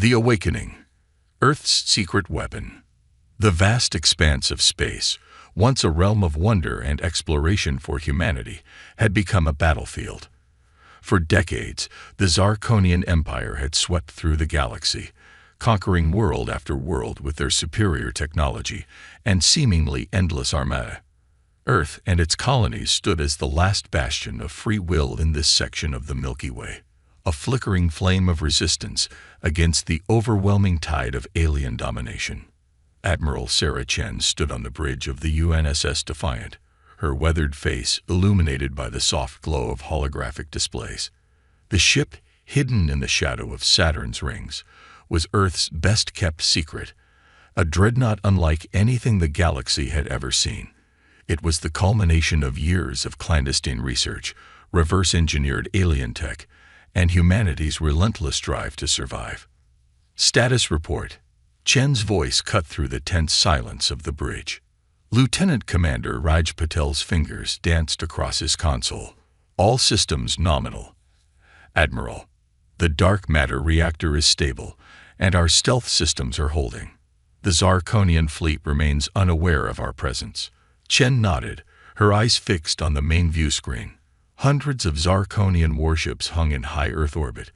The Awakening, Earth's secret weapon. The vast expanse of space, once a realm of wonder and exploration for humanity, had become a battlefield. For decades, the Zarkonian Empire had swept through the galaxy, conquering world after world with their superior technology and seemingly endless armada. Earth and its colonies stood as the last bastion of free will in this section of the Milky Way, a flickering flame of resistance against the overwhelming tide of alien domination. Admiral Sarah Chen stood on the bridge of the UNSS Defiant, her weathered face illuminated by the soft glow of holographic displays. The ship, hidden in the shadow of Saturn's rings, was Earth's best-kept secret, a dreadnought unlike anything the galaxy had ever seen. It was the culmination of years of clandestine research, reverse-engineered alien tech, and humanity's relentless drive to survive. Status report. Chen's voice cut through the tense silence of the bridge. Lieutenant Commander Raj Patel's fingers danced across his console. All systems nominal. Admiral, the dark matter reactor is stable, and our stealth systems are holding. The Zarkonian fleet remains unaware of our presence. Chen nodded, her eyes fixed on the main view screen. Hundreds of Zarkonian warships hung in high Earth orbit,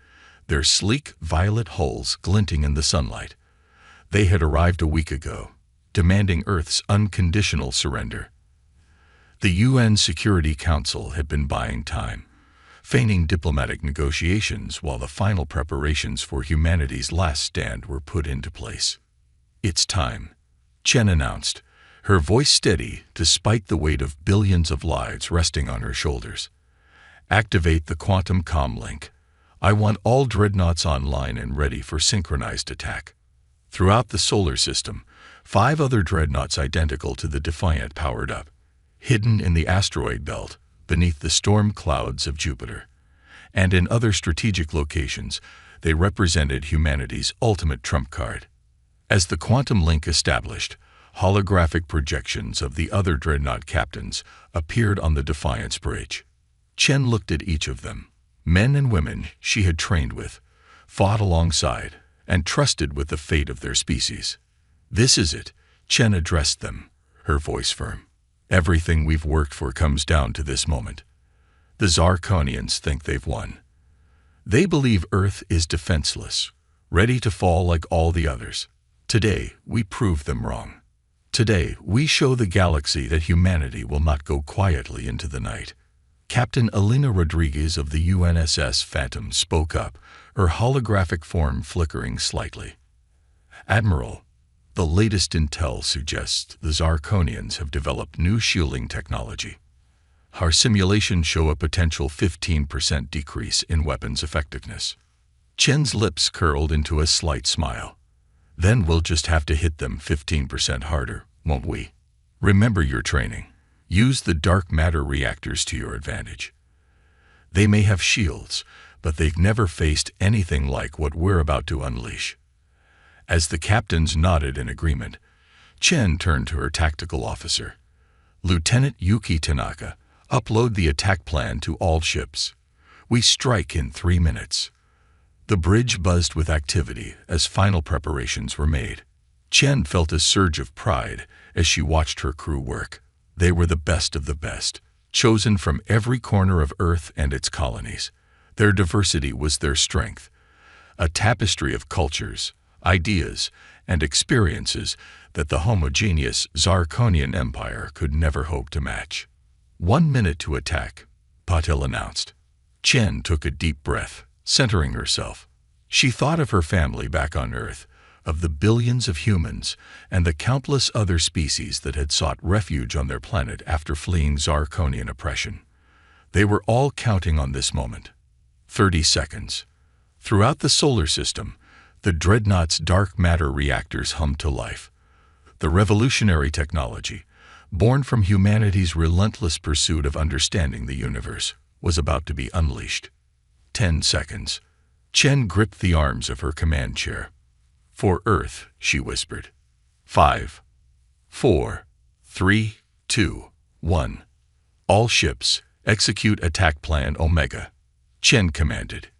their sleek violet hulls glinting in the sunlight. They had arrived a week ago, demanding Earth's unconditional surrender. The UN Security Council had been buying time, feigning diplomatic negotiations while the final preparations for humanity's last stand were put into place. "It's time," Chen announced, her voice steady despite the weight of billions of lives resting on her shoulders. "Activate the quantum comm link. I want all dreadnoughts online and ready for synchronized attack." Throughout the solar system, 5 other dreadnoughts identical to the Defiant powered up, hidden in the asteroid belt beneath the storm clouds of Jupiter. And in other strategic locations, they represented humanity's ultimate trump card. As the quantum link established, holographic projections of the other dreadnought captains appeared on the Defiant's bridge. Chen looked at each of them, men and women she had trained with, fought alongside, and trusted with the fate of their species. "This is it," Chen addressed them, her voice firm. "Everything we've worked for comes down to this moment. The Zarkonians think they've won. They believe Earth is defenseless, ready to fall like all the others. Today, we prove them wrong. Today, we show the galaxy that humanity will not go quietly into the night." Captain Elena Rodriguez of the UNSS Phantom spoke up, her holographic form flickering slightly. "Admiral, the latest intel suggests the Zarkonians have developed new shielding technology. Our simulations show a potential 15% decrease in weapons effectiveness." Chen's lips curled into a slight smile. "Then we'll just have to hit them 15% harder, won't we? Remember your training. Use the dark matter reactors to your advantage. They may have shields, but they've never faced anything like what we're about to unleash." As the captains nodded in agreement, Chen turned to her tactical officer. "Lieutenant Yuki Tanaka, upload the attack plan to all ships. We strike in 3 minutes." The bridge buzzed with activity as final preparations were made. Chen felt a surge of pride as she watched her crew work. They were the best of the best, chosen from every corner of Earth and its colonies. Their diversity was their strength, a tapestry of cultures, ideas, and experiences that the homogeneous Zarkonian Empire could never hope to match. 1 minute to attack, Patel announced. Chen took a deep breath, centering herself. She thought of her family back on Earth, of the billions of humans and the countless other species that had sought refuge on their planet after fleeing Zarkonian oppression. They were all counting on this moment. 30 seconds. Throughout the solar system, the Dreadnoughts' dark matter reactors hummed to life. The revolutionary technology, born from humanity's relentless pursuit of understanding the universe, was about to be unleashed. 10 seconds. Chen gripped the arms of her command chair. "For Earth," she whispered. 5, 4, 3, 2, 1. All ships, execute attack plan Omega, Chen commanded.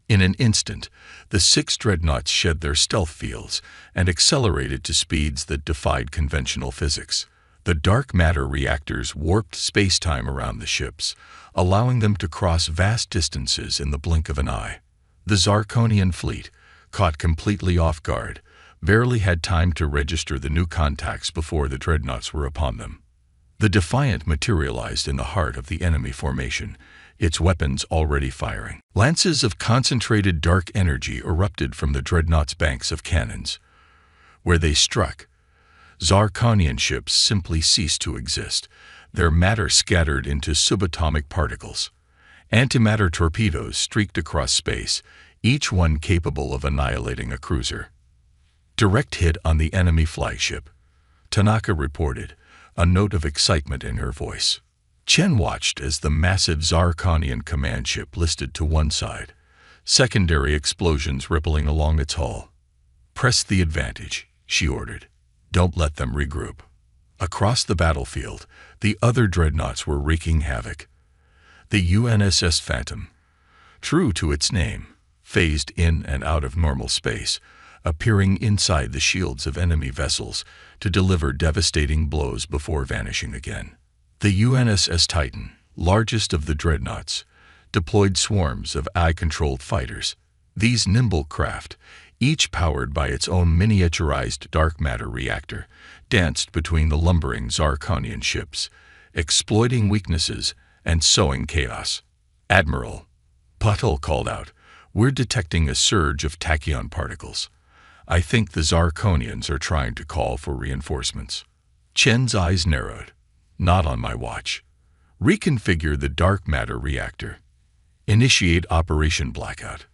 In an instant, the 6 dreadnoughts shed their stealth fields and accelerated to speeds that defied conventional physics. The dark matter reactors warped space-time around the ships, allowing them to cross vast distances in the blink of an eye. The Zarkonian fleet, caught completely off guard, barely had time to register the new contacts before the dreadnoughts were upon them. The Defiant materialized in the heart of the enemy formation, its weapons already firing. Lances of concentrated dark energy erupted from the dreadnoughts' banks of cannons. Where they struck, Zarkonian ships simply ceased to exist, their matter scattered into subatomic particles. Antimatter torpedoes streaked across space, each one capable of annihilating a cruiser. Direct hit on the enemy flagship, Tanaka reported, a note of excitement in her voice. Chen watched as the massive Zarkonian command ship listed to one side, secondary explosions rippling along its hull. "Press the advantage," she ordered. "Don't let them regroup." Across the battlefield, the other dreadnoughts were wreaking havoc. The UNSS Phantom, true to its name, phased in and out of normal space, appearing inside the shields of enemy vessels to deliver devastating blows before vanishing again. The UNSS Titan, largest of the dreadnoughts, deployed swarms of eye-controlled fighters. These nimble craft, each powered by its own miniaturized dark matter reactor, danced between the lumbering Zarkonian ships, exploiting weaknesses and sowing chaos. "Admiral," Patel called out, "we're detecting a surge of tachyon particles. I think the Zarkonians are trying to call for reinforcements." Chen's eyes narrowed. "Not on my watch. Reconfigure the dark matter reactor. Initiate Operation Blackout."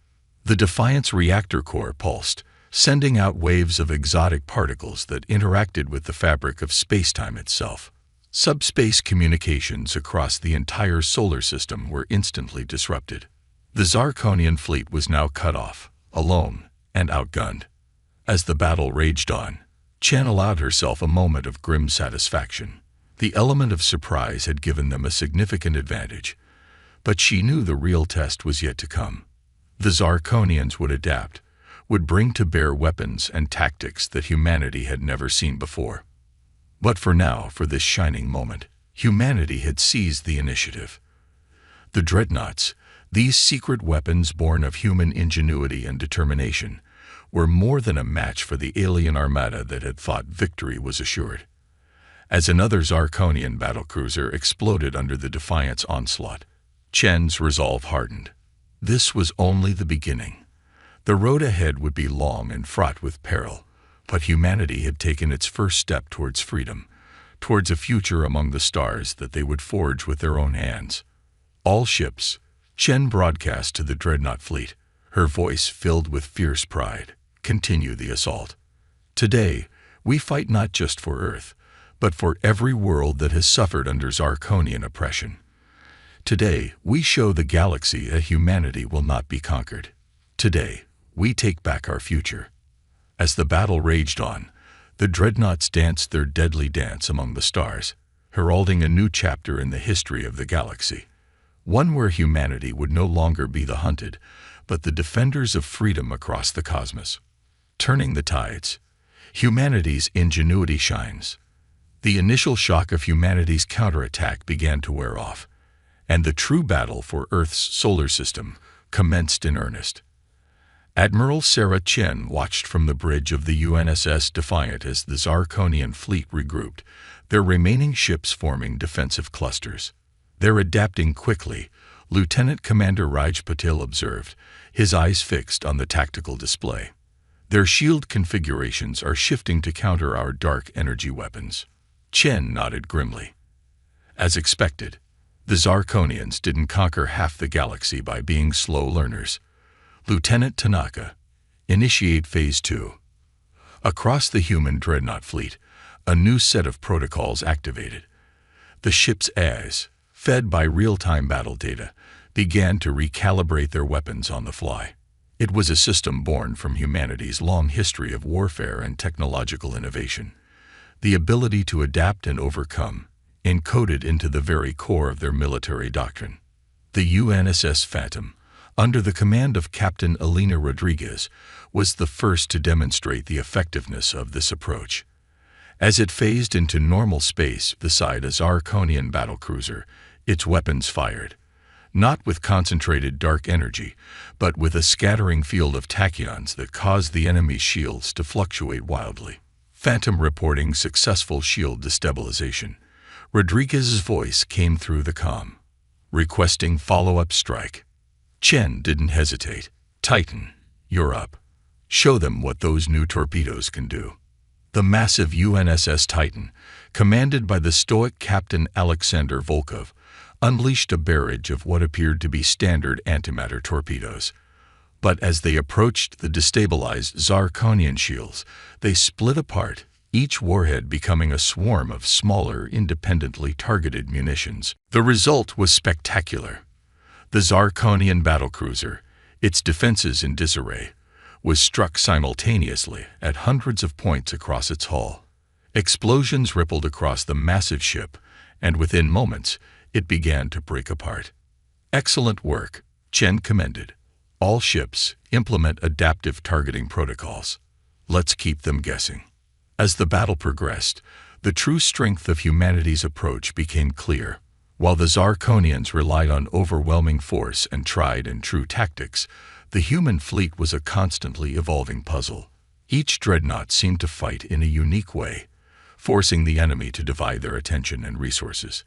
The Defiant's reactor core pulsed, sending out waves of exotic particles that interacted with the fabric of spacetime itself. Subspace communications across the entire solar system were instantly disrupted. The Zarkonian fleet was now cut off, alone, and outgunned. As the battle raged on, Chen allowed herself a moment of grim satisfaction. The element of surprise had given them a significant advantage, but she knew the real test was yet to come. The Zarkonians would adapt, would bring to bear weapons and tactics that humanity had never seen before. But for now, for this shining moment, humanity had seized the initiative. The dreadnoughts, these secret weapons born of human ingenuity and determination, were more than a match for the alien armada that had thought victory was assured. As another Zarkonian battlecruiser exploded under the Defiant's onslaught, Chen's resolve hardened. This was only the beginning. The road ahead would be long and fraught with peril, but humanity had taken its first step towards freedom, towards a future among the stars that they would forge with their own hands. "All ships," Chen broadcast to the dreadnought fleet, her voice filled with fierce pride, "continue the assault. Today, we fight not just for Earth, but for every world that has suffered under Zarkonian oppression. Today, we show the galaxy that humanity will not be conquered. Today, we take back our future." As the battle raged on, the dreadnoughts danced their deadly dance among the stars, heralding a new chapter in the history of the galaxy, one where humanity would no longer be the hunted, but the defenders of freedom across the cosmos. Turning the tides, humanity's ingenuity shines. The initial shock of humanity's counterattack began to wear off, and the true battle for Earth's solar system commenced in earnest. Admiral Sarah Chen watched from the bridge of the UNSS Defiant as the Zarkonian fleet regrouped, their remaining ships forming defensive clusters. "They're adapting quickly," Lieutenant Commander Raj Patil observed, his eyes fixed on the tactical display. "Their shield configurations are shifting to counter our dark energy weapons." Chen nodded grimly. As expected, the Zarkonians didn't conquer half the galaxy by being slow learners. "Lieutenant Tanaka, initiate Phase 2. Across the human dreadnought fleet, a new set of protocols activated. The ship's eyes, fed by real-time battle data, began to recalibrate their weapons on the fly. It was a system born from humanity's long history of warfare and technological innovation. The ability to adapt and overcome, encoded into the very core of their military doctrine. The UNSS Phantom, under the command of Captain Elena Rodriguez, was the first to demonstrate the effectiveness of this approach. As it phased into normal space beside a Zarkonian battlecruiser, its weapons fired, not with concentrated dark energy, but with a scattering field of tachyons that caused the enemy's shields to fluctuate wildly. Phantom reporting successful shield destabilization. Rodriguez's voice came through the comm, requesting follow-up strike. Chen didn't hesitate. Titan, you're up. Show them what those new torpedoes can do. The massive UNSS Titan, commanded by the stoic Captain Alexander Volkov, unleashed a barrage of what appeared to be standard antimatter torpedoes. But as they approached the destabilized Zarkonian shields, they split apart, each warhead becoming a swarm of smaller, independently targeted munitions. The result was spectacular. The Zarkonian battlecruiser, its defenses in disarray, was struck simultaneously at hundreds of points across its hull. Explosions rippled across the massive ship, and within moments, it began to break apart. Excellent work, Chen commended. All ships implement adaptive targeting protocols. Let's keep them guessing. As the battle progressed, the true strength of humanity's approach became clear. While the Zarkonians relied on overwhelming force and tried and true tactics, the human fleet was a constantly evolving puzzle. Each dreadnought seemed to fight in a unique way, forcing the enemy to divide their attention and resources.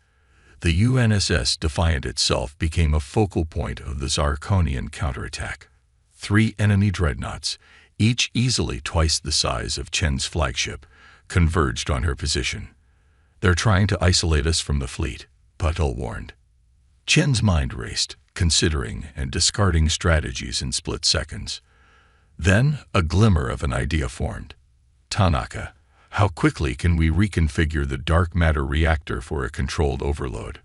The UNSS Defiant itself became a focal point of the Zarkonian counterattack. 3 enemy dreadnoughts, each easily twice the size of Chen's flagship, converged on her position. They're trying to isolate us from the fleet, Patel warned. Chen's mind raced, considering and discarding strategies in split seconds. Then a glimmer of an idea formed. Tanaka, how quickly can we reconfigure the dark matter reactor for a controlled overload?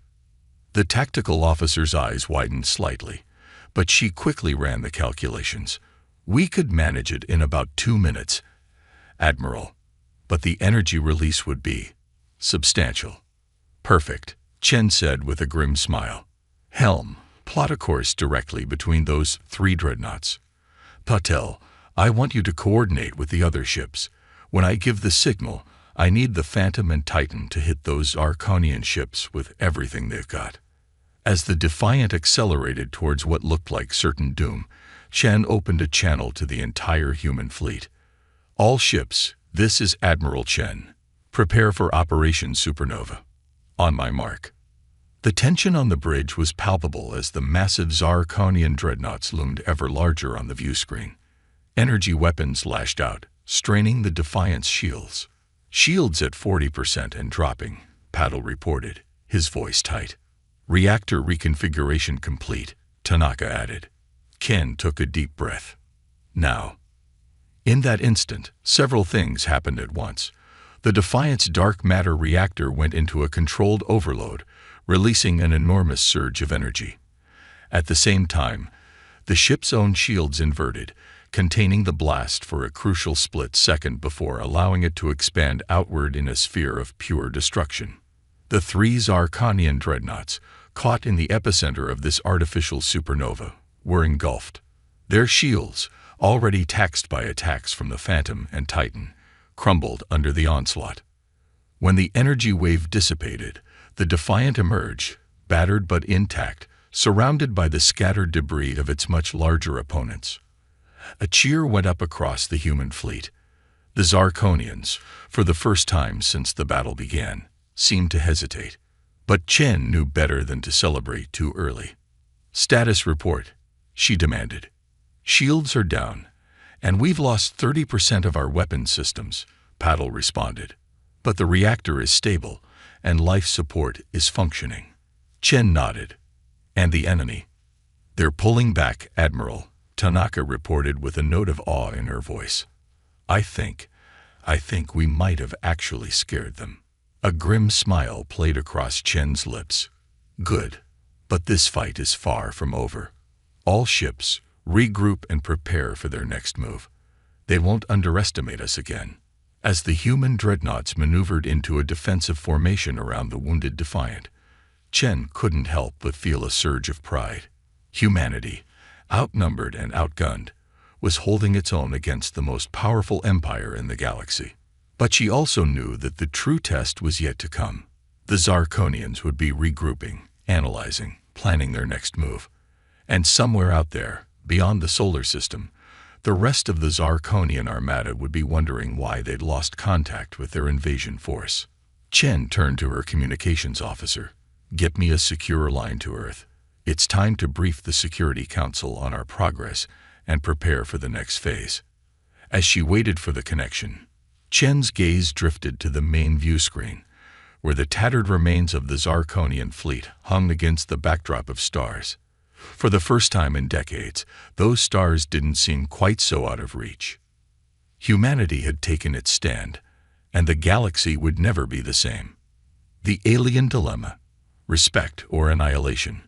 The tactical officer's eyes widened slightly, but she quickly ran the calculations. We could manage it in about 2 minutes, Admiral, but the energy release would be substantial. Perfect, Chen said with a grim smile. Helm, plot a course directly between those 3 dreadnoughts. Patel, I want you to coordinate with the other ships. When I give the signal, I need the Phantom and Titan to hit those Zarkonian ships with everything they've got. As the Defiant accelerated towards what looked like certain doom, Chen opened a channel to the entire human fleet. All ships, this is Admiral Chen. Prepare for Operation Supernova. On my mark. The tension on the bridge was palpable as the massive Zarkonian dreadnoughts loomed ever larger on the view screen. Energy weapons lashed out, straining the Defiant's shields. Shields at 40% and dropping, Paddle reported, his voice tight. Reactor reconfiguration complete, Tanaka added. Ken took a deep breath. Now. In that instant, several things happened at once. The Defiant's dark matter reactor went into a controlled overload, releasing an enormous surge of energy. At the same time, the ship's own shields inverted, containing the blast for a crucial split second before allowing it to expand outward in a sphere of pure destruction. The 3 Zarkonian dreadnoughts, caught in the epicenter of this artificial supernova, were engulfed. Their shields, already taxed by attacks from the Phantom and Titan, crumbled under the onslaught. When the energy wave dissipated, the Defiant emerged, battered but intact, surrounded by the scattered debris of its much larger opponents. A cheer went up across the human fleet. The Zarkonians, for the first time since the battle began, seemed to hesitate. But Chen knew better than to celebrate too early. Status report, she demanded. Shields are down, and we've lost 30% of our weapon systems, Paddle responded. But the reactor is stable, and life support is functioning. Chen nodded. And the enemy? They're pulling back, Admiral, Tanaka reported with a note of awe in her voice. I think we might have actually scared them. A grim smile played across Chen's lips. Good, but this fight is far from over. All ships, regroup and prepare for their next move. They won't underestimate us again. As the human dreadnoughts maneuvered into a defensive formation around the wounded Defiant, Chen couldn't help but feel a surge of pride. Humanity, outnumbered and outgunned, was holding its own against the most powerful empire in the galaxy. But she also knew that the true test was yet to come. The Zarkonians would be regrouping, analyzing, planning their next move. And somewhere out there, beyond the solar system, the rest of the Zarkonian armada would be wondering why they'd lost contact with their invasion force. Chen turned to her communications officer. "Get me a secure line to Earth. It's time to brief the Security Council on our progress and prepare for the next phase." As she waited for the connection, Chen's gaze drifted to the main view screen, where the tattered remains of the Zarkonian fleet hung against the backdrop of stars. For the first time in decades, those stars didn't seem quite so out of reach. Humanity had taken its stand, and the galaxy would never be the same. The alien dilemma: respect or annihilation.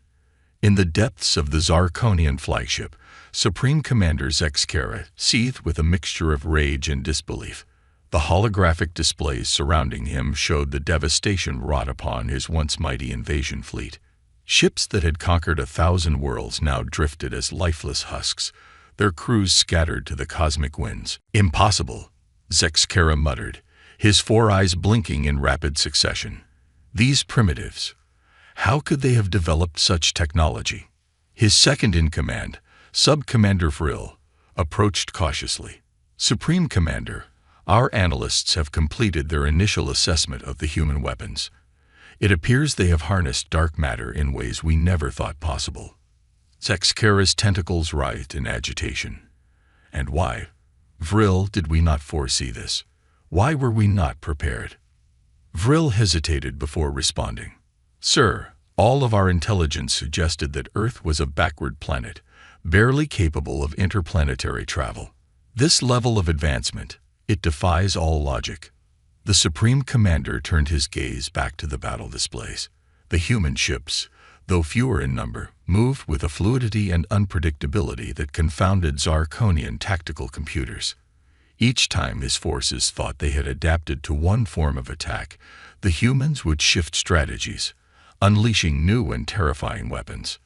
In the depths of the Zarkonian flagship, Supreme Commander Zexkera seethed with a mixture of rage and disbelief. The holographic displays surrounding him showed the devastation wrought upon his once mighty invasion fleet. Ships that had conquered 1,000 worlds now drifted as lifeless husks, their crews scattered to the cosmic winds. "Impossible," Zexkera muttered, his four eyes blinking in rapid succession. These primitives, how could they have developed such technology? His second-in-command, Sub-Commander Vril, approached cautiously. "Supreme Commander, our analysts have completed their initial assessment of the human weapons. It appears they have harnessed dark matter in ways we never thought possible." Zexkera's tentacles writhed in agitation. "And why? Vril, did we not foresee this? Why were we not prepared?" Vril hesitated before responding. "Sir, all of our intelligence suggested that Earth was a backward planet, barely capable of interplanetary travel. This level of advancement, it defies all logic." The Supreme Commander turned his gaze back to the battle displays. The human ships, though fewer in number, moved with a fluidity and unpredictability that confounded Zarkonian tactical computers. Each time his forces thought they had adapted to one form of attack, the humans would shift strategies, unleashing new and terrifying weapons.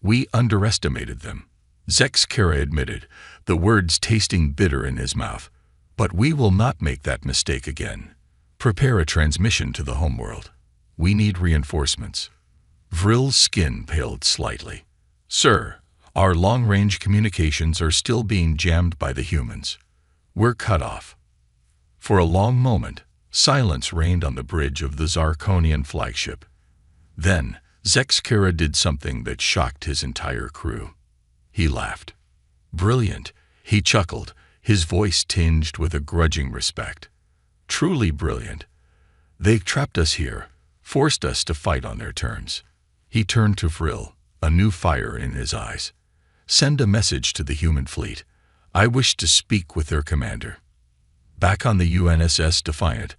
"We underestimated them," Zexkera admitted, the words tasting bitter in his mouth. "But we will not make that mistake again. Prepare a transmission to the homeworld. We need reinforcements." Vril's skin paled slightly. "Sir, our long-range communications are still being jammed by the humans. We're cut off." For a long moment, silence reigned on the bridge of the Zarkonian flagship. Then, Zexkera did something that shocked his entire crew. He laughed. "Brilliant," he chuckled, his voice tinged with a grudging respect. "Truly brilliant. They trapped us here, forced us to fight on their terms." He turned to Vril, a new fire in his eyes. "Send a message to the human fleet. I wish to speak with their commander." Back on the UNSS Defiant,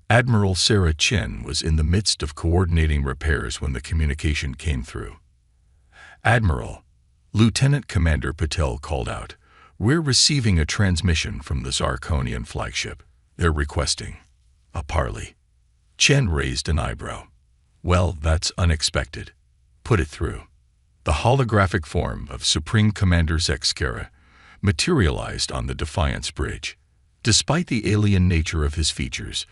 Admiral Sarah Chen was in the midst of coordinating repairs when the communication came through. "Admiral," Lieutenant Commander Patel called out, "we're receiving a transmission from the Zarkonian flagship. They're requesting a parley." Chen raised an eyebrow. "Well, that's unexpected. Put it through." The holographic form of Supreme Commander Zexkera materialized on the Defiance bridge. Despite the alien nature of his features,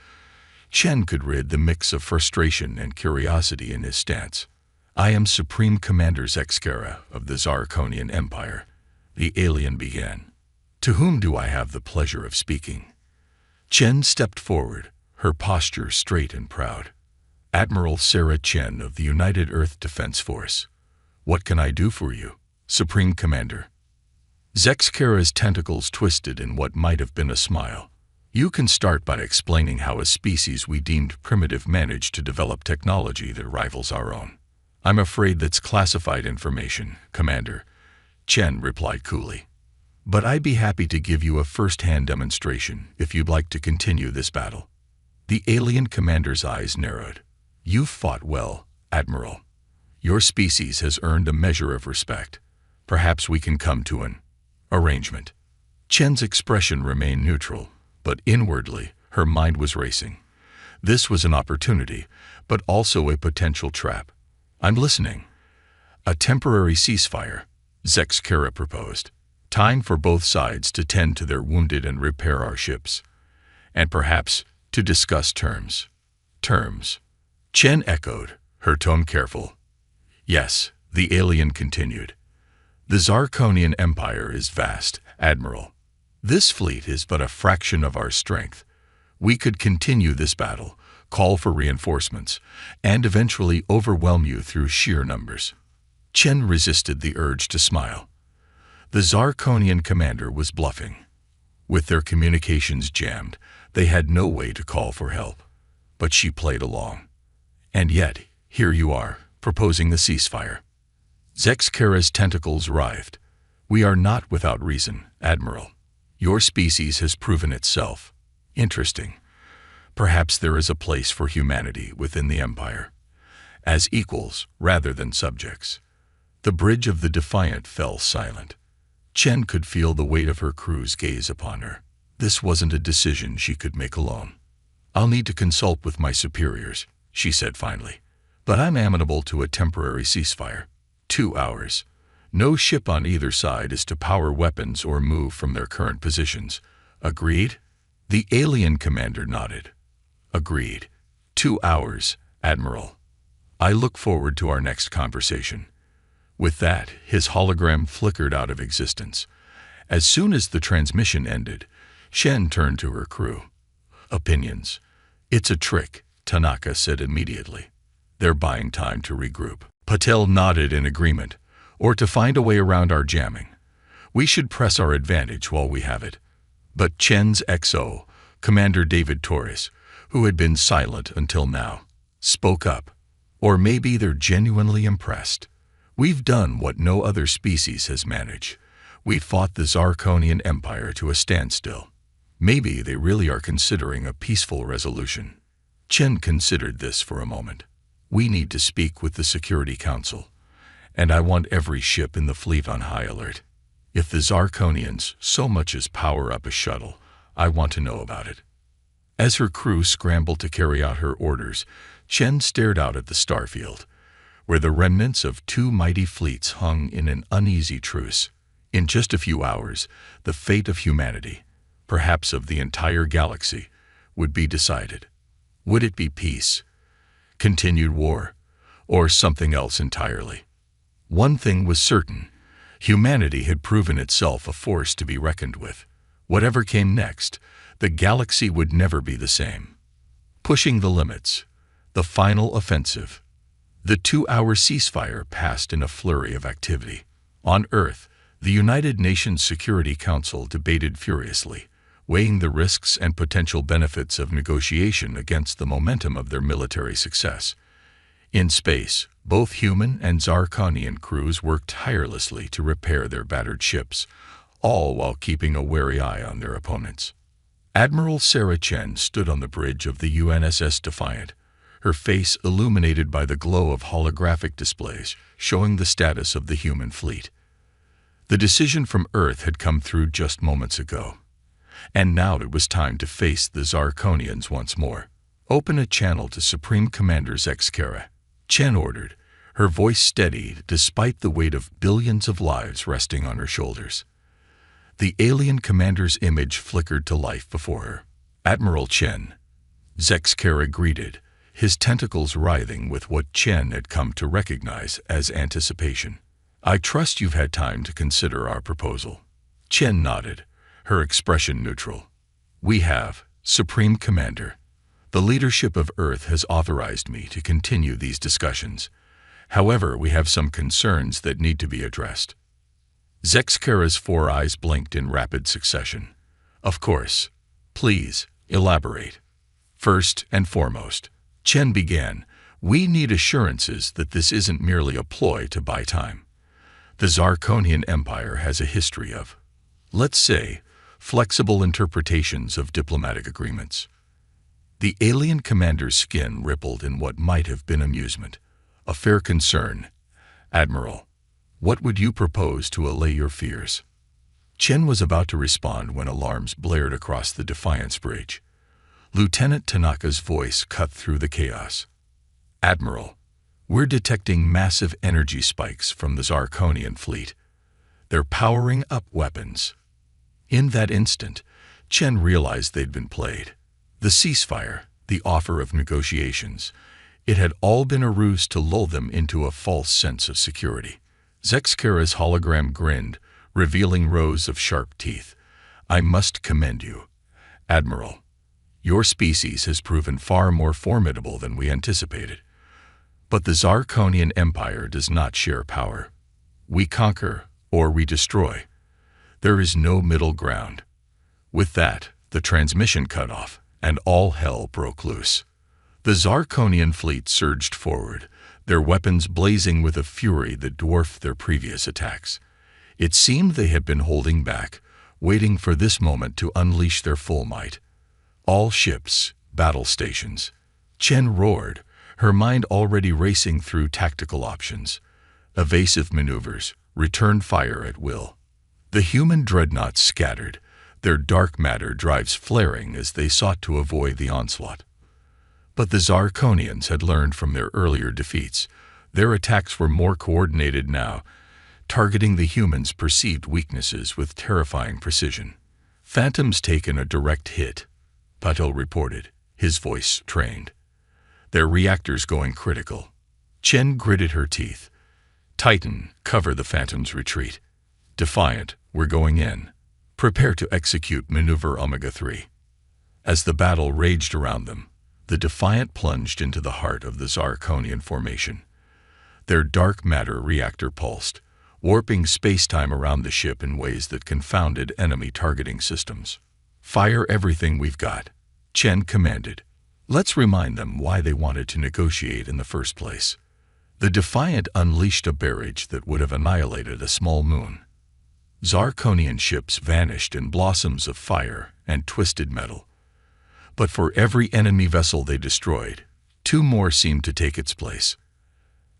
Chen could read the mix of frustration and curiosity in his stance. "I am Supreme Commander Zexkera of the Zarkonian Empire," the alien began. "To whom do I have the pleasure of speaking?" Chen stepped forward, her posture straight and proud. "Admiral Sarah Chen of the United Earth Defense Force. What can I do for you, Supreme Commander?" Zexkera's tentacles twisted in what might have been a smile. "You can start by explaining how a species we deemed primitive managed to develop technology that rivals our own." "I'm afraid that's classified information, Commander," Chen replied coolly. "But I'd be happy to give you a first-hand demonstration if you'd like to continue this battle." The alien commander's eyes narrowed. "You've fought well, Admiral. Your species has earned a measure of respect. Perhaps we can come to an arrangement." Chen's expression remained neutral, but inwardly her mind was racing. This was an opportunity, but also a potential trap. "I'm listening." "A temporary ceasefire," Zexkera proposed. Time for both sides to tend to their wounded and repair our ships. And perhaps to discuss terms. Terms. Chen echoed, her tone careful. Yes, the alien continued. The Zarkonian Empire is vast, Admiral. This fleet is but a fraction of our strength. We could continue this battle, call for reinforcements, and eventually overwhelm you through sheer numbers. Chen resisted the urge to smile. The Zarkonian commander was bluffing. With their communications jammed, they had no way to call for help. But she played along. And yet, here you are, proposing the ceasefire. Zexkera's tentacles writhed. We are not without reason, Admiral. Your species has proven itself. Interesting. Perhaps there is a place for humanity within the Empire. As equals rather than subjects. The bridge of the Defiant fell silent. Chen could feel the weight of her crew's gaze upon her. This wasn't a decision she could make alone. I'll need to consult with my superiors, she said finally. But I'm amenable to a temporary ceasefire. 2 hours. No ship on either side is to power weapons or move from their current positions. Agreed? The alien commander nodded. Agreed. 2 hours, Admiral. I look forward to our next conversation. With that, his hologram flickered out of existence. As soon as the transmission ended, Shen turned to her crew. Opinions. It's a trick, Tanaka said immediately. They're buying time to regroup. Patel nodded in agreement. Or to find a way around our jamming. We should press our advantage while we have it. But Chen's XO, Commander David Torres, who had been silent until now, spoke up. Or maybe they're genuinely impressed. We've done what no other species has managed. We fought the Zarkonian Empire to a standstill. Maybe they really are considering a peaceful resolution. Chen considered this for a moment. We need to speak with the Security Council. And I want every ship in the fleet on high alert. If the Zarkonians so much as power up a shuttle, I want to know about it. As her crew scrambled to carry out her orders, Chen stared out at the starfield, where the remnants of 2 mighty fleets hung in an uneasy truce. In just a few hours, the fate of humanity, perhaps of the entire galaxy, would be decided. Would it be peace, continued war, or something else entirely? One thing was certain. Humanity had proven itself a force to be reckoned with. Whatever came next, the galaxy would never be the same. Pushing the limits. The final offensive. The 2-hour ceasefire passed in a flurry of activity. On Earth, the United Nations Security Council debated furiously, weighing the risks and potential benefits of negotiation against the momentum of their military success. In space, both human and Zarkonian crews worked tirelessly to repair their battered ships, all while keeping a wary eye on their opponents. Admiral Sarah Chen stood on the bridge of the UNSS Defiant, her face illuminated by the glow of holographic displays showing the status of the human fleet. The decision from Earth had come through just moments ago, and now it was time to face the Zarkonians once more. Open a channel to Supreme Commander Zexkera, Chen ordered, her voice steady despite the weight of billions of lives resting on her shoulders. The alien commander's image flickered to life before her. Admiral Chen. Zexkera greeted, his tentacles writhing with what Chen had come to recognize as anticipation. I trust you've had time to consider our proposal. Chen nodded, her expression neutral. We have, Supreme Commander. The leadership of Earth has authorized me to continue these discussions. However, we have some concerns that need to be addressed. Zexkera's 4 eyes blinked in rapid succession. Of course. Please, elaborate. First and foremost, Chen began, we need assurances that this isn't merely a ploy to buy time. The Zarkonian Empire has a history of, let's say, flexible interpretations of diplomatic agreements. The alien commander's skin rippled in what might have been amusement. A fair concern. Admiral, what would you propose to allay your fears? Chen was about to respond when alarms blared across the Defiance Bridge. Lieutenant Tanaka's voice cut through the chaos. Admiral, we're detecting massive energy spikes from the Zarkonian fleet. They're powering up weapons. In that instant, Chen realized they'd been played. The ceasefire, the offer of negotiations, it had all been a ruse to lull them into a false sense of security. Zexkara's hologram grinned, revealing rows of sharp teeth. I must commend you, Admiral. Your species has proven far more formidable than we anticipated. But the Zarkonian Empire does not share power. We conquer or we destroy. There is no middle ground. With that, the transmission cut off, and all hell broke loose. The Zarkonian fleet surged forward, their weapons blazing with a fury that dwarfed their previous attacks. It seemed they had been holding back, waiting for this moment to unleash their full might. All ships, battle stations. Chen roared, her mind already racing through tactical options. Evasive maneuvers, return fire at will. The human dreadnoughts scattered, their dark matter drives flaring as they sought to avoid the onslaught. But the Zarkonians had learned from their earlier defeats. Their attacks were more coordinated now, targeting the humans' perceived weaknesses with terrifying precision. Phantoms taken a direct hit, Patel reported, his voice trained. Their reactors going critical. Chen gritted her teeth. Titan, cover the Phantom's retreat. Defiant, we're going in. Prepare to execute Maneuver Omega-3. As the battle raged around them, the Defiant plunged into the heart of the Zarkonian formation. Their dark matter reactor pulsed, warping space-time around the ship in ways that confounded enemy targeting systems. Fire everything we've got, Chen commanded. Let's remind them why they wanted to negotiate in the first place. The Defiant unleashed a barrage that would have annihilated a small moon. Zarkonian ships vanished in blossoms of fire and twisted metal. But for every enemy vessel they destroyed, 2 more seemed to take its place.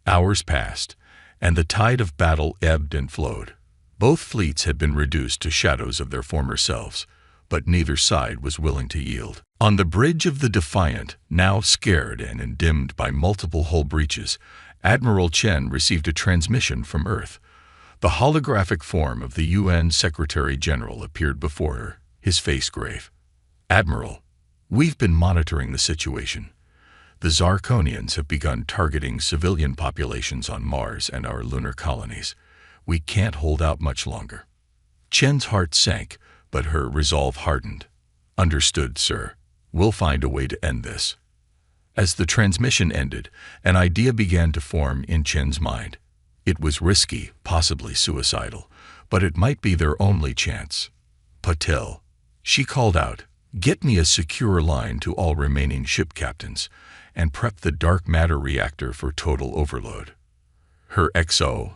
Hours passed, and the tide of battle ebbed and flowed. Both fleets had been reduced to shadows of their former selves, but neither side was willing to yield. On the bridge of the Defiant, now scared and dimmed by multiple hull breaches, Admiral Chen received a transmission from Earth. The holographic form of the UN Secretary-General appeared before her, his face grave. Admiral, we've been monitoring the situation. The Zarkonians have begun targeting civilian populations on Mars and our lunar colonies. We can't hold out much longer. Chen's heart sank, but her resolve hardened. Understood, sir. We'll find a way to end this. As the transmission ended, an idea began to form in Chen's mind. It was risky, possibly suicidal, but it might be their only chance. Patel, she called out, get me a secure line to all remaining ship captains, and prep the dark matter reactor for total overload. Her XO,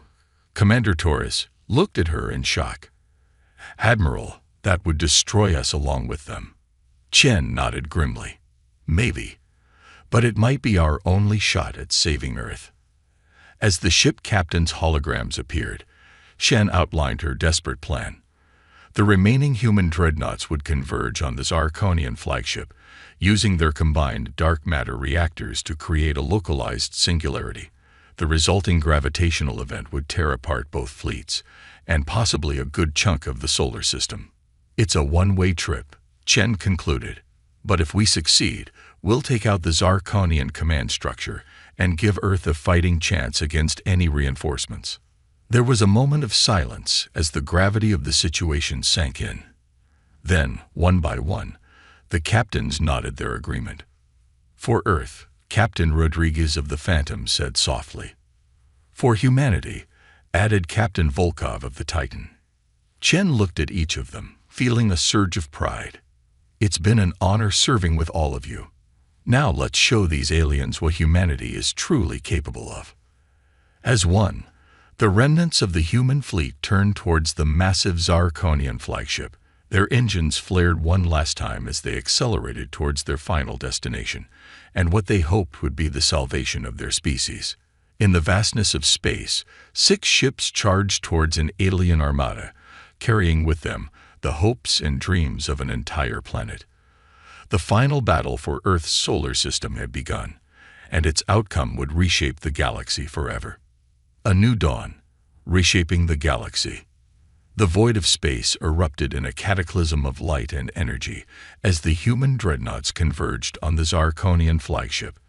Commander Torres, looked at her in shock. Admiral, that would destroy us along with them. Chen nodded grimly. Maybe, but it might be our only shot at saving Earth. As the ship captain's holograms appeared, Chen outlined her desperate plan. The remaining human dreadnoughts would converge on the Zarkonian flagship, using their combined dark matter reactors to create a localized singularity. The resulting gravitational event would tear apart both fleets, and possibly a good chunk of the solar system. It's a one-way trip, Chen concluded. But if we succeed, we'll take out the Zarkonian command structure and give Earth a fighting chance against any reinforcements. There was a moment of silence as the gravity of the situation sank in. Then, one by one, the captains nodded their agreement. For Earth, Captain Rodriguez of the Phantom said softly. For humanity, added Captain Volkov of the Titan. Chen looked at each of them, feeling a surge of pride. It's been an honor serving with all of you. Now let's show these aliens what humanity is truly capable of. As one, the remnants of the human fleet turned towards the massive Zarkonian flagship. Their engines flared one last time as they accelerated towards their final destination, and what they hoped would be the salvation of their species. In the vastness of space, 6 ships charged towards an alien armada, carrying with them the hopes and dreams of an entire planet. The final battle for Earth's solar system had begun, and its outcome would reshape the galaxy forever. A new dawn, reshaping the galaxy. The void of space erupted in a cataclysm of light and energy as the human dreadnoughts converged on the Zarkonian flagship.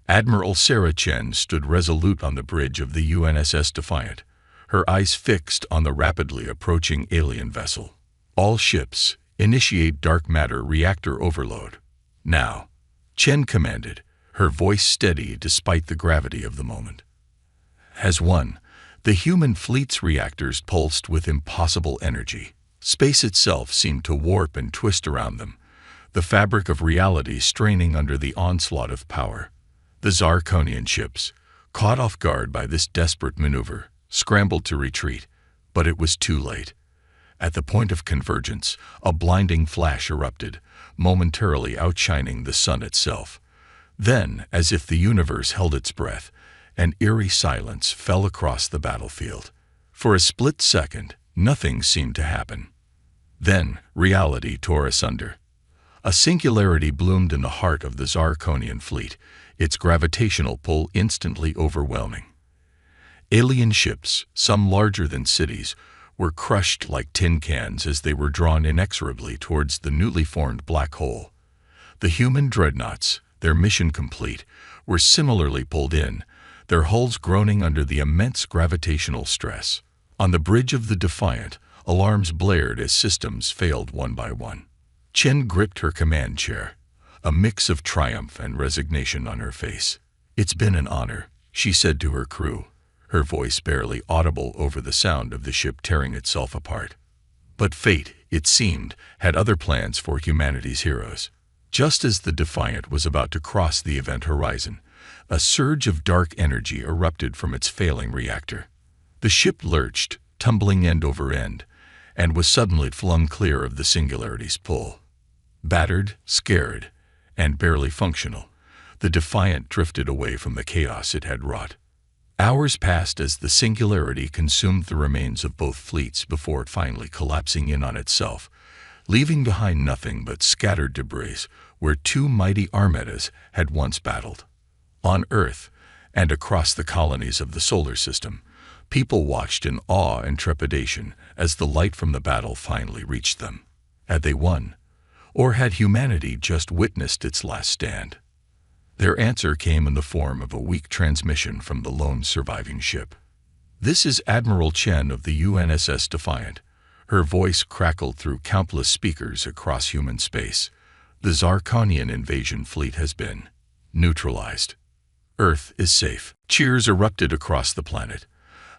Admiral Sarah Chen stood resolute on the bridge of the UNSS Defiant, her eyes fixed on the rapidly approaching alien vessel. "All ships, initiate dark matter reactor overload. Now," Chen commanded, her voice steady despite the gravity of the moment. As one, the human fleet's reactors pulsed with impossible energy. Space itself seemed to warp and twist around them, the fabric of reality straining under the onslaught of power. The Zarkonian ships, caught off guard by this desperate maneuver, scrambled to retreat, but it was too late. At the point of convergence, a blinding flash erupted, momentarily outshining the sun itself. Then, as if the universe held its breath, an eerie silence fell across the battlefield. For a split second, nothing seemed to happen. Then, reality tore asunder. A singularity bloomed in the heart of the Zarkonian fleet, its gravitational pull instantly overwhelming. Alien ships, some larger than cities, were crushed like tin cans as they were drawn inexorably towards the newly formed black hole. The human dreadnoughts, their mission complete, were similarly pulled in, their hulls groaning under the immense gravitational stress. On the bridge of the Defiant, alarms blared as systems failed one by one. Chen gripped her command chair, a mix of triumph and resignation on her face. "It's been an honor," she said to her crew, her voice barely audible over the sound of the ship tearing itself apart. But fate, it seemed, had other plans for humanity's heroes. Just as the Defiant was about to cross the event horizon, a surge of dark energy erupted from its failing reactor. The ship lurched, tumbling end over end, and was suddenly flung clear of the singularity's pull. Battered, scared, and barely functional, the Defiant drifted away from the chaos it had wrought. Hours passed as the singularity consumed the remains of both fleets before finally collapsing in on itself, leaving behind nothing but scattered debris where two mighty armadas had once battled. On Earth, and across the colonies of the solar system, people watched in awe and trepidation as the light from the battle finally reached them. Had they won? Or had humanity just witnessed its last stand? Their answer came in the form of a weak transmission from the lone surviving ship. "This is Admiral Chen of the UNSS Defiant." Her voice crackled through countless speakers across human space. "The Zarkonian invasion fleet has been neutralized. Earth is safe." Cheers erupted across the planet,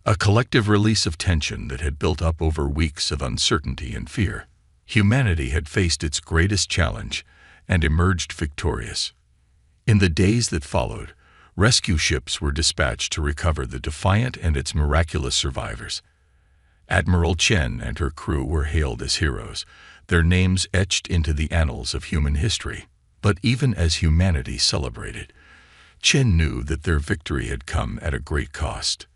a collective release of tension that had built up over weeks of uncertainty and fear. Humanity had faced its greatest challenge and emerged victorious. In the days that followed, rescue ships were dispatched to recover the Defiant and its miraculous survivors. Admiral Chen and her crew were hailed as heroes, their names etched into the annals of human history. But even as humanity celebrated, Chen knew that their victory had come at a great cost.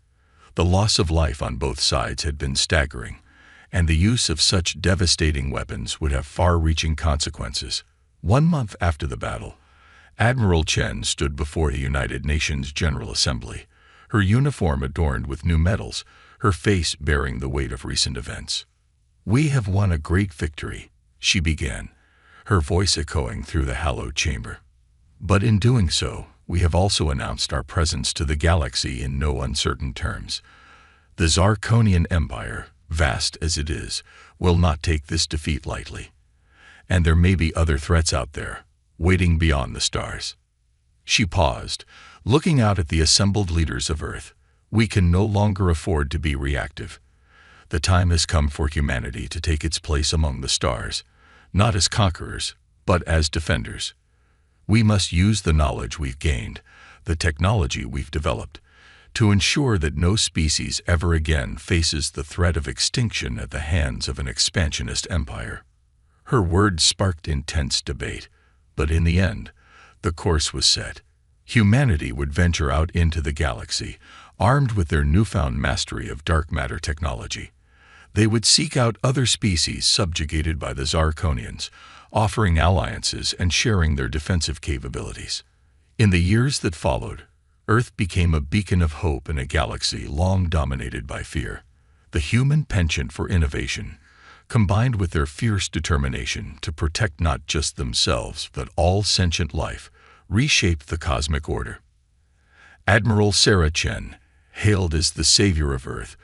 The loss of life on both sides had been staggering, and the use of such devastating weapons would have far-reaching consequences. 1 month after the battle, Admiral Chen stood before the United Nations General Assembly, her uniform adorned with new medals, her face bearing the weight of recent events. "We have won a great victory," she began, her voice echoing through the hallowed chamber. "But in doing so, we have also announced our presence to the galaxy in no uncertain terms. The Zarkonian Empire, vast as it is, will not take this defeat lightly. And there may be other threats out there, waiting beyond the stars." She paused, looking out at the assembled leaders of Earth. "We can no longer afford to be reactive. The time has come for humanity to take its place among the stars, not as conquerors, but as defenders. We must use the knowledge we've gained, the technology we've developed, to ensure that no species ever again faces the threat of extinction at the hands of an expansionist empire." Her words sparked intense debate, but in the end, the course was set. Humanity would venture out into the galaxy, armed with their newfound mastery of dark matter technology. They would seek out other species subjugated by the Zarkonians, offering alliances and sharing their defensive capabilities. In the years that followed, Earth became a beacon of hope in a galaxy long dominated by fear. The human penchant for innovation, combined with their fierce determination to protect not just themselves but all sentient life, reshaped the cosmic order. Admiral Sarah Chen, hailed as the savior of Earth,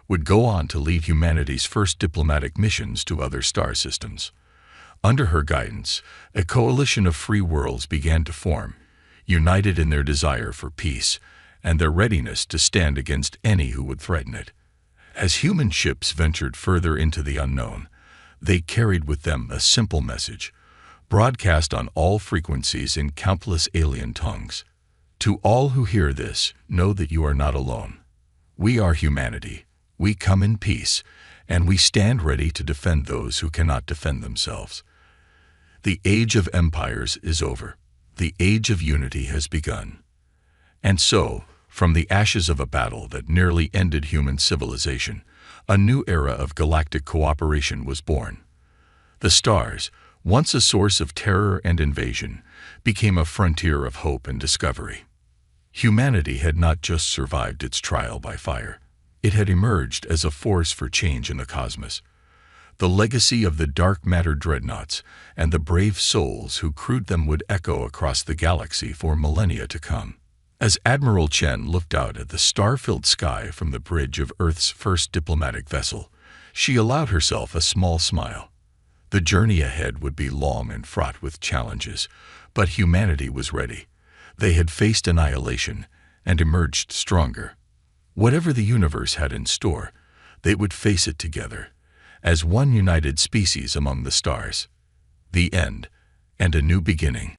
would go on to lead humanity's first diplomatic missions to other star systems. Under her guidance, a coalition of free worlds began to form, united in their desire for peace and their readiness to stand against any who would threaten it. As human ships ventured further into the unknown, they carried with them a simple message, broadcast on all frequencies in countless alien tongues. To all who hear this, know that you are not alone. We are humanity. We come in peace, and we stand ready to defend those who cannot defend themselves. The age of empires is over. The age of unity has begun. And so, from the ashes of a battle that nearly ended human civilization, a new era of galactic cooperation was born. The stars, once a source of terror and invasion, became a frontier of hope and discovery. Humanity had not just survived its trial by fire. It had emerged as a force for change in the cosmos. The legacy of the dark matter dreadnoughts and the brave souls who crewed them would echo across the galaxy for millennia to come. As Admiral Chen looked out at the star-filled sky from the bridge of Earth's first diplomatic vessel, she allowed herself a small smile. The journey ahead would be long and fraught with challenges, but humanity was ready. They had faced annihilation and emerged stronger. Whatever the universe had in store, they would face it together, as one united species among the stars. The end, and a new beginning.